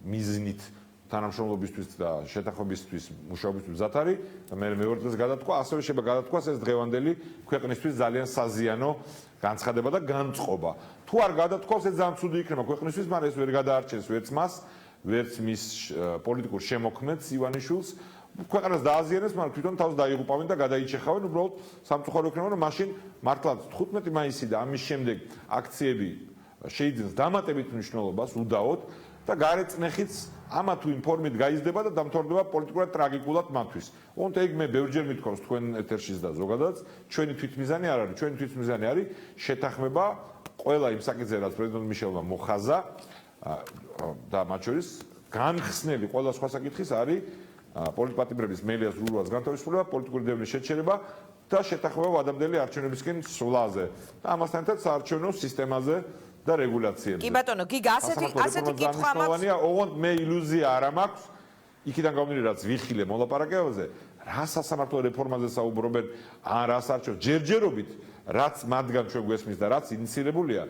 მიზნით თანამშრომლობისთვის და შეთანხმებისთვის მუშაობისთვის მზად არის და მე მეორე დღეს გადათქვა, ასევე შეიძლება გადათქვას ეს დღევანდელი ქვეყნისთვის ძალიან საზიანო განცხადება და განწყობა. თუ არ გადათქვას ეს ძალიან ცუდი იქნება ქვეყნისთვის, მაგრამ ეს ვერ გადაარჩენს ვერც მას, ვერც მის პოლიტიკურ შემოქმედს ივანიშვილს. ქვეყანას დააზიანებს, მაგრამ თვითონ თავს დაიღუპავენ და გადაიჭეხავენ, უბრალოდ სამწუხარო იქნება, რომ მაშინ მართლაც 15 მაისი და ამის შემდეგ აქციები შეიძინეს დამატებით მნიშვნელობას უდაოდ და გარეწნეხიც ამა თუ იმ ფორმით გაიზრდება და დამთავრდება პოლიტიკურად ტრაგიკულად მათთვის. ოღონდ ეგ მე ბევრჯერ მithქვავს თქვენ ეთერშიც და ზოგადადაც, ჩვენი თვითმიზანი არ არის, ჩვენი თვითმიზანი არის შეთანხმება ყველა იმ საკითხზე, რაც პრეზიდენტ მიშელმა მოხაზა და მათ შორის განხსნელი ყველა სხვა საკითხის არის პოლიტპატიმრების მელიას სრულված განთავისუფლება, პოლიტიკური დევნის შეჩერება და შეთანხმება ვადამდელი არჩევნებისკენ სვლაზე და ამასთან ერთად საარჩევნო სისტემაზე და რეგულაციებზე. კი ბატონო, გიგა ასეთი კითხვა მაქვს. ოღონდ მე ილუზია არ მაქვს, იქიდან გამომდინარე რაც ვიხილე მოლაპარაკებაზე, რა სასამართლო რეფორმაზე საუბრობენ, ან რა საარჩევნო ჯერჯერობით, რაც მათგან ჩვენ გვესმის და რაც ინიცირებულია,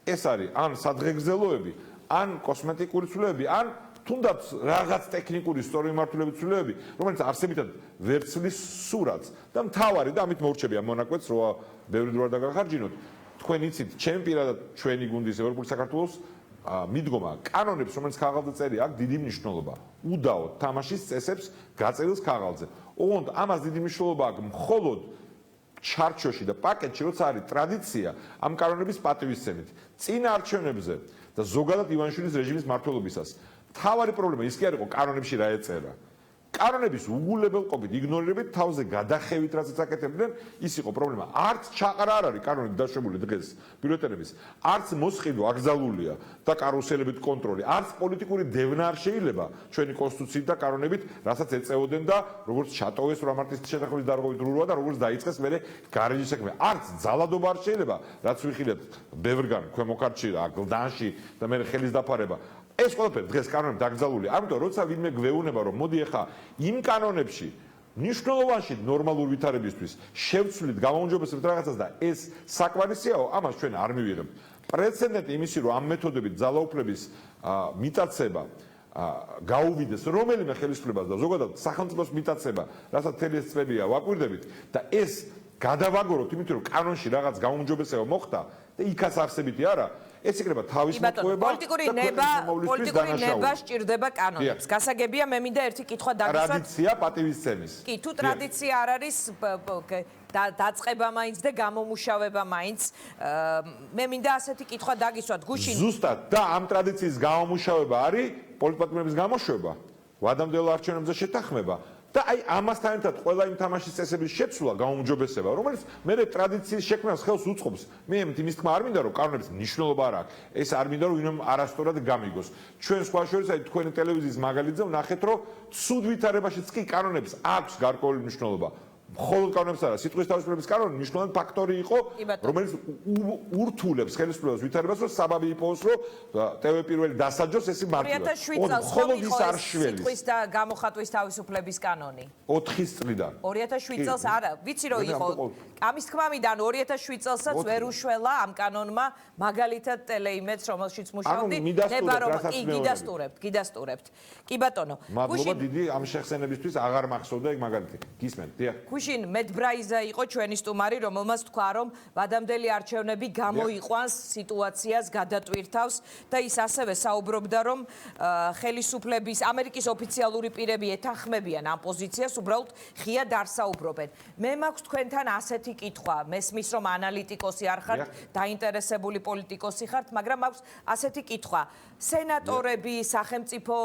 ეს არის ან სადღეგრძელოები, ან კოსმეტიკური ცვლილებები, ან თუნდაც რაღაც ტექნიკური სწორი მიმართულებით ცვლილებები, რომელიც არსებითად ვერ ცვლის სურათს და მთავარი და ამით მოურჩები ამ მონაკვეთს, რომ ბევრი დრო არ დაგახარჯინოთ. თქვენ იცით, ჩემ პირადად ჩვენი გუნდის ევროპული საქართველოს მიდგომა კანონებს, რომელიც ქაღალდზე წერია, აქვს დიდი მნიშვნელობა. უდაოდ თამაშის წესებს გაწერილს ქაღალდზე. ოღონდ ამას დიდი მნიშვნელობა აქვს მხოლოდ ჩარჩოში და პაკეტში, როცა არის ტრადიცია ამ კანონების პატივისცემით. წინა არჩევნებზე და ზოგადად ივანიშვილის რეჟიმის მმართველობისას თავარი პრობლემა ის კი არ იყო კანონებში რა ეწერა. კანონების უგულებელყოფით, იგნორირებით, თავზე გადახევით, რაც აკეთებდნენ, ის იყო პრობლემა. არც ჩაყარა არ არის კანონით დაშვებული დღეს ბიულეტენების, არც მოსყიდვა აკრძალულია და კარუსელებით კონტროლი, არც პოლიტიკური დევნა არ შეიძლება ჩვენი კონსტიტუციით და კანონებით, რასაც ეწეოდნენ და როგორც ჩატოვეს რამარტის შეთანხმების დარღვევით რუა და როგორც დაიწყეს მერე გარეჯის საქმე. არც ძალადობა არ შეიძლება, რაც ვიხილეთ ბევრგან ქვემოქართში, გლდანში და მერე ხელის დაფარება. ეს ყველაფერი დღეს კანონებით დაკრძალულია. ამიტომ როცა ვინმე გვეუბნება, რომ მოდი ახლა იმ კანონებში მნიშვნელოვანში ნორმალურ ვითარებისთვის შევცვლით, გამაუმჯობესებთ რაღაცას და ეს საკმარისიაო, ამას ჩვენ არ მივიღებთ. პრეცედენტი იმისი, რომ ამ მეთოდებით ძალაუფლების მიტაცება გაუვიდეს რომელიმე ხელისუფლებას და ზოგადად სახელმწიფოს მიტაცება, რასაც თელი ეს წლებია ვაკვირდებით და ეს გადავაგოროთ, იმიტომ რომ კანონში რაღაც გაუმჯობესება მოხდა და იქაც არსებითი არა, ეს იქნება თავის მოტყუება. პოლიტიკური ნება სჭირდება კანონებს. გასაგებია, მე მინდა ერთი კითხვა დაგისვათ. ტრადიცია პატივისცემის. კი, თუ ტრადიცია არ არის დაწყება მაინც და გამომუშავება მაინც, მე მინდა ასეთი კითხვა დაგისვათ. გუშინ ზუსტად და ამ ტრადიციის გამომუშავება არის პოლიტპატიმრების გამოშვება, ვადამდელ არჩევნებზე შეთანხმება. და აი ამასთან ერთად ყველა იმ თამაშის წესების შეცვლა გაუმჯობესება, რომელიც მე ტრადიციის შექმნას ხელს უწყობს. მე იმის თქმა არ მინდა რომ კანონების მნიშვნელობა არ აქვს. ეს არ მინდა რომ ვინმე არასწორად გამიგოს. ჩვენ სხვა შორის აი თქვენი ტელევიზიის მაგალითზე ვნახეთ რომ ცუდ ვითარებაშიც კი კანონებს აქვს გარკვეული მნიშვნელობა. მხოლოდ კანონებს არა, სიტყვის თავისუფლების კანონი მნიშვნელოვანი ფაქტორი იყო, რომელიც ურთულებს ხელისუფლებას ვითარებას, რომ საბაბი იყოს, რომ TV პირველი დასაჯოს ეს მარტივად. 2007 წელს იყო სიტყვის და გამოხატვის თავისუფლების კანონი. 4 წლიდან. 2007 წელს არა, ვიცი რომ იყო. ამის თქმამდან 2007 წელსაც ვერ უშველა ამ კანონმა მაგალითად ტელეიმედს, რომელშიც მუშაობდი, ნება რომ კი გიდასტურებთ. კი ბატონო. მადლობა დიდი ამ შეხსენებისთვის, აღარ მახსოვდა ეგ მაგალითი. გისმენთ, დიახ. გუშინ მედბრაიზა იყო ჩვენი სტუმარი, რომელმაც თქვა, რომ ვადამდელი არჩევნები გამოიყვანს სიტუაციას, გადატვირთავს და ის ასევე საუბრობდა, რომ ხელისუფლების ამერიკის ოფიციალური პირები ეთანხმებიან ამ პოზიციას, უბრალოდ ღიად არ საუბრობენ. მე მაქვს თქვენთან ასეთი კითხვა, მესმის რომ ანალიტიკოსი არ ხართ, დაინტერესებული პოლიტიკოსი ხართ, მაგრამ მაქვს ასეთი კითხვა. სენატორები, სახელმწიფო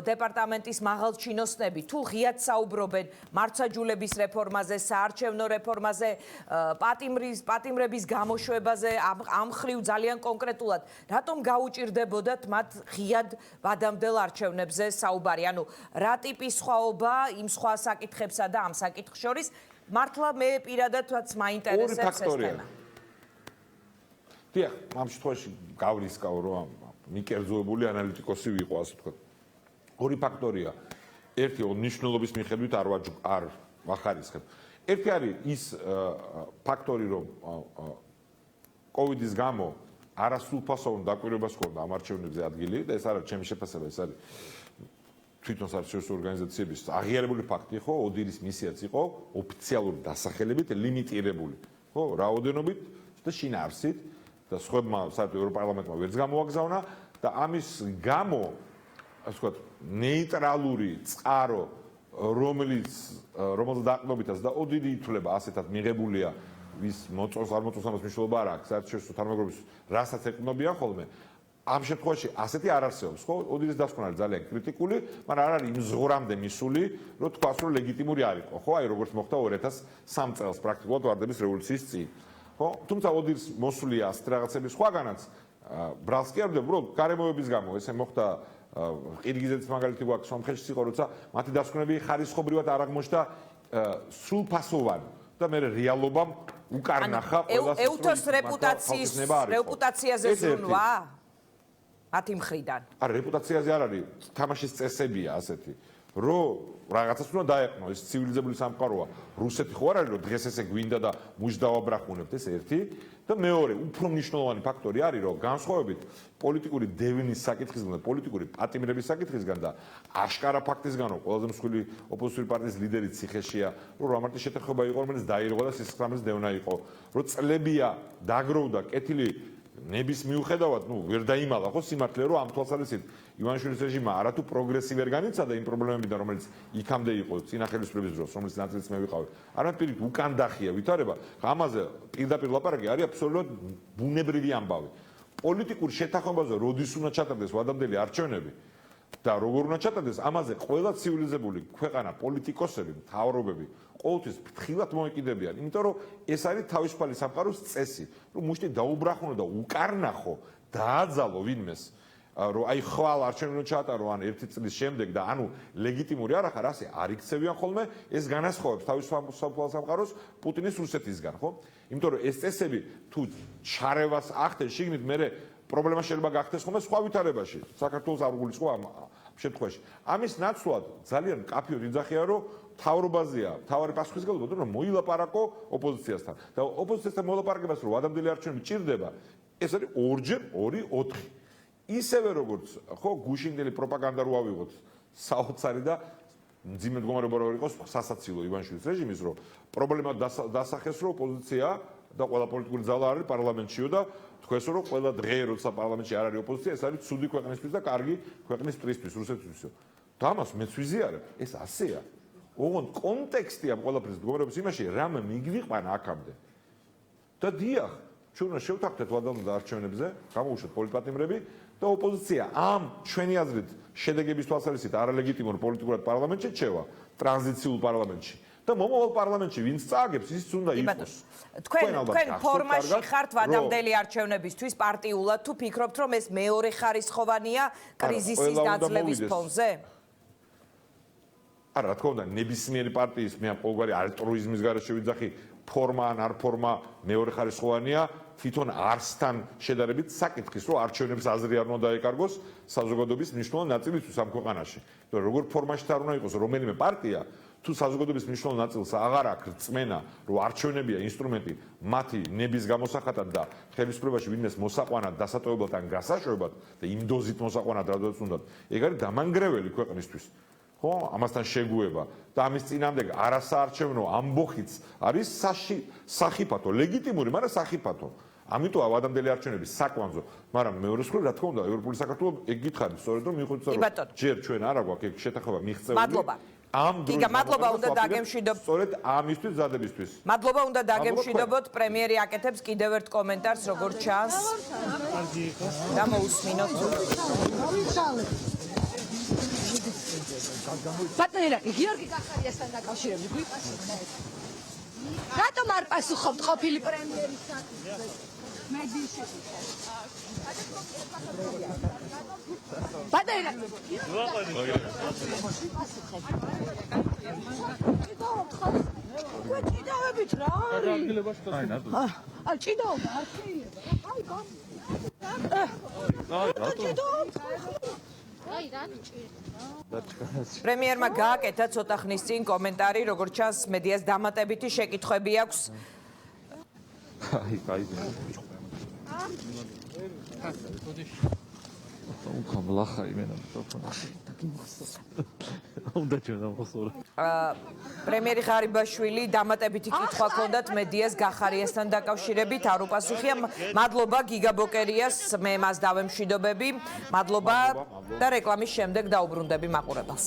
დეპარტამენტის მაღალჩინოსნები თუ ღიად საუბრობენ მართლმსაჯულების რეფორმაზე, საარჩევნო რეფორმაზე, პატიმრების გამოშვებაზე, ამ ხრივ ძალიან კონკრეტულად, რატომ გაუჭირდებოდათ მათ ღიად ვადამდელ არჩევნებზე საუბარი? ანუ რა ტიპის სხვაობა იმ სხვა საკითხებსა და ამ საკითხს შორის? მართლა მე პირადადაც მაინტერესებს ეს თემა. დიახ, ამ შემთხვევაში გავრისკავ რომ მიკერძოებული ანალიტიკოსი ვიყო, ასე ვთქვათ. ორი ფაქტორია. ერთი მნიშვნელობის მიხედვით არ ვახარისხებ. ერთი არის ის ფაქტორი, რომ კოვიდის გამო არასრულფასოვან დაკვირვებას ჰქონდა ამ არჩევნებზე ადგილი და ეს არ არის ჩემი შეფასება, ეს არის თვითონ საერთაშორისო ორგანიზაციების აღიარებული ფაქტი, ხო, ოდირის მისიაც იყო ოფიციალური დასახელებით ლიმიტირებული, ხო, რაოდენობით და შინაარსით და სხვებმა საერთო ევროპარლამენტმა ვერც გამოაგზავნა და ამის გამო ასე ვთქვათ, ნეიტრალური წყარო, რომელზე დაყრდნობითაც და ოდირი ითვლება ასეთად მიღებულია, ვის მოწონს არ მოწონს ამას მნიშვნელობა არ აქვს, საერთაშორისო თანამეგობრობის რასაც ეყრდნობიან ხოლმე. ამ შემთხვევაში ასეთი არ არსებობს, ხო? ოდირის დასკვნა არის ძალიან კრიტიკული, მაგრამ არ არის იმ ზღვრამდე მისული, რომ თქვას, რომ ლეგიტიმური არ იყო, ხო? აი როგორც მოხდა 2003 წელს პრაქტიკულად ვარდების რევოლუციის წინ. ხო? თუმცა ოდირის მოსულია ასეთ რაღაცების სხვაგანაც ბრალს კი არ ვდება, უბრალოდ გარემოების გამო ესე მოხდა ყირგიზეთის მაგალითი გვაქვს სომხეთში იყო, როცა მათი დასკვნები ხარისხობრივად არ აღმოჩნდა სრულფასოვანი და მე რეალობამ უკარნახა ყველას ეუთოს რეპუტაციაზე ზრუნვა მათი მხრიდან. არა, რეპუტაციაზე არ არის, თამაშის წესებია ასეთი, რომ რაღაცას უნდა დაეყნო, ეს ცივილიზებული სამყაროა. რუსეთი ხო არ არის, რომ დღეს ესე გვინდა და მუშ დავაბრახუნებთ, ეს ერთი და მეორე, უფრო მნიშვნელოვანი ფაქტორი არის, რომ განსხვავებით პოლიტიკური დევნის საკითხისგან და პოლიტიკური პატიმრების საკითხისგან და აშკარა ფაქტისგან, რომ ყველაზე მსხვილი ოპოზიციური პარტიის ლიდერი ციხეშია, რომ რამარტი შეთანხმება იყო, რომელიც დაირღვა და სისხლის დევნა იყო, რომ წლებია დაგროვდა კეთილი ნების მიუხედავად, ვერ დაიმალა ხო სიმართლე, რომ ამ თვალსაზრისით ივანიშვილის რეჟიმმა არათუ პროგრესი ვერ განიცადა იმ პრობლემებიდან, რომელიც იქამდე იყო წინა ხელისუფლების დროს, რომელიც ნაწილიც მე ვიყავი. არამედ პირით უკან დახია ვითარება, ამაზე პირდაპირ ლაპარაკი არის აბსოლუტურად ბუნებრივი ამბავი. პოლიტიკურ შეთანხმებაზე როდის უნდა ჩატარდეს ვადამდელი არჩევნები და როგორ უნდა ჩატარდეს, ამაზე ყველა ცივილიზებული ქვეყანა, პოლიტიკოსები, მთავრობები ყოველთვის ფრთხილად მოეკიდებიან, იმიტომ რომ ეს არის თავისუფალი სამყაროს წესი, რომ მუშტი დაუბრახუნო და უკარნახო, დააძალო ვინმეს, რომ აი ხვალ არჩევნები ჩაატარო ან ერთი წლის შემდეგ და ანუ ლეგიტიმური არ ახარ, ასე არ იქცევიან ხოლმე, ეს განასხვავებს თავისუფალ სამყაროს პუტინის რუსეთისგან, ხო? იმიტომ რომ ეს წესები თუ ჩარევას ახდენ, შიგნით მე პრობლემა შეიძლება გახდეს ხოლმე სხვა ვითარებაში, საქართველოს არ გულისხმობ ამ შემთხვევაში. ამის ნაცვლად ძალიან კაფიოდ იძახია, რომ თავრობაზეა, თავარი პასუხისმგებლობა, რომ მოილაპარაკო ოპოზიციასთან. და ოპოზიციასთან მოლაპარაკებას რომ ადამიანები არჩევნები ჭირდება, ეს არის 2-ჯერ 2-4. ისევე როგორც ხო გუშინდელი პროპაგანდა რო ავიღოთ საოცარი და მძიმე მდგომარეობა რო იყოს სასაცილო ივანიშვილის რეჟიმის, რომ პრობლემა დასახეს, რომ ოპოზიცია და ყველა პოლიტიკური ძალა არის პარლამენტშიო და თქვენს რომ ყველა დღე როცა პარლამენტში არ არის ოპოზიცია, ეს არის ცუდი ქვეყნისთვის და კარგი ქვეყნის პრისთვის, რუსეთთვისო. და ამას მეც ვიზიარებ, ეს ასეა. ოღონდ კონტექსტი ამ ყველაფრის მდგომარეობის იმაში, რამ მიგვიყვანა აქამდე. და დიახ, ჩვენ უნდა შევთანხმდეთ ვადალნდა არჩევნებზე, გამოვუშვათ პოლიტპატიმრები და ოპოზიცია ამ ჩვენი აზრით შედეგების თვალსაზრისით არალეგიტიმურ პოლიტიკურად პარლამენტში ჩევა, ტრანზიციულ პარლამენტში. და მომავალ პარლამენტში ვინც წააგებს, ის უნდა იყოს. თქვენ ფორმაში ხართ ვადამდელი არჩევნებისთვის პარტიულად თუ ფიქრობთ რომ ეს მეორე ხარისხოვანია კრიზისის დაძლევის ფონზე? არა, რა თქმა უნდა, ნებისმიერი პარტიის მე ყოველგვარი ალტრუიზმის გარეშე ვიძახი, ფორმა ან არ ფორმა მეორე ხარისხოვანია, თვითონ არსთან შედარებით საკითხის, რომ არჩევნების აზრი არ უნდა დაეკარგოს საზოგადოების მნიშვნელოვანი ნაწილისთვის ამ ქვეყანაში. როგორ ფორმაში არ უნდა იყოს რომელიმე პარტია, თუ საზოგადოების მნიშვნელოვან ნაწილს აღარ აქვს რწმენა, რომ არჩევნებია ინსტრუმენტი მათი ნების გამოსახატად და ხელისუფლებაში ვინმეს მოსაყვანად, დასატოვებლად ან გასაშვებად და იმ დოზით მოსაყვანად რადგან უნდათ, ეგ არის დამანგრეველი ქვეყნისთვის. ხო, ამასთან შეგუება და ამის წინამდებ არასაარჩევნო ამბოხიც არის სახიფათო, ლეგიტიმური, მაგრამ სახიფათო. ამიტომ ვადამდელი არჩევნების საკვანძო, მაგრამ მეორე მხრივ, რა თქმა უნდა, ევროპული საქართველო ეგ გითხარი, სწორედ რომ მიხვდეთ, რომ ჯერ ჩვენ არ აქვს ეგ შეთანხმება მიღწეული. მადლობა. გიგა, მადლობა უნდა დაგემშვიდობ. სწორედ ამისთვის ზადებისთვის. მადლობა უნდა დაგემშვიდობოთ. პრემიერი აკეთებს კიდევ ერთ კომენტარს, როგორც ჩანს. და მოусმინოთ. ბატონო, გიორგი კახარიასთან დაკავშირებით გვიპასუხეთ. რატომ არ პასუხობთ ყოფილი პრემიერის საკითხზე? მედიის შესახებ. ბატონო, ჭიდაობით რა არის? აი, ჭიდაობა არ შეიძლება. აი, გამ. აი, რატო ჭირდება? პრემიერმა გააკეთა ცოტა ხნის წინ კომენტარი, როგორც ჩანს, მედიას დამატებითი შეკითხვები აქვს. პრემიერი ღარიბაშვილი დამატებითი კითხვა ჰქონდათ მედიას გახარიასთან დაკავშირებით, არ უპასუხია. მადლობა გიგა ბოკერიას, მე მას დავემშვიდობები. მადლობა და რეკლამის შემდეგ დაუბრუნდები მაყურებელს.